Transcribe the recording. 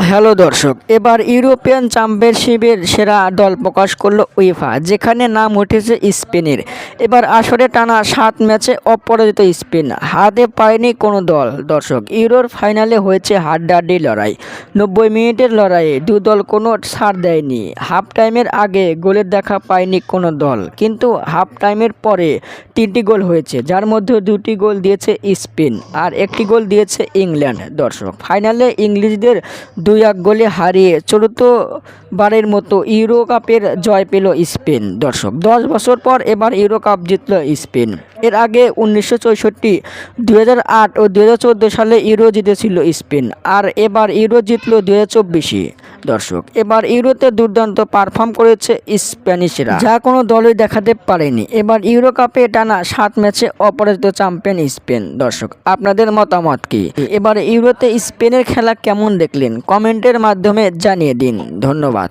Hello দর্শক, এবার European চ্যাম্পিয়নশিপের সেরা দল প্রকাশ করলো উয়েফা, যেখানে নাম উঠেছে স্পেনের। এবার আসরে টানা 7 ম্যাচে অপরাজিত স্পেন, হাতে পায়নি কোনো দল। দর্শক, ইউরোর ফাইনালে হয়েছে হাড্ডাহাড্ডি লড়াই। 90 মিনিটের লড়াইয়ে দু দল কোনো ছাড় দেয়নি। হাফ টাইমের আগে গোলের দেখা পায়নি কোনো দল, কিন্তু হাফ টাইমের পরে 3টি গোল হয়েছে, যার মধ্যে 2টি গোল দিয়েছে স্পেন আর 1টি গোল দিয়েছে ইংল্যান্ড। দর্শক, ফাইনালে ইংলিশদের 2-1 গোলে হারিয়ে চতুর্থবারের মতো ইউরো কাপের জয় পেল স্পেন। দর্শক, 10 বছর পর এবার ইউরো কাপ জিতল স্পেন। এর আগে 1964, 2008 ও 2014 সালে ইউরো জিতেছিল স্পেন, আর এবার ইউরো জিতল 2024-এ। দর্শক, এবার ইউরোতে দুর্দান্ত পারফর্ম করেছে স্প্যানিশরা, যা কোনো দলই দেখাতে পারেনি। এবার ইউরো কাপে টানা 7 ম্যাচে অপরাজিত চ্যাম্পিয়ন স্পেন। দর্শক, আপনাদের মতামত কি? এবার ইউরোতে স্পেনের খেলা কেমন দেখলেন? কমেন্টের মাধ্যমে জানিয়ে দিন। ধন্যবাদ।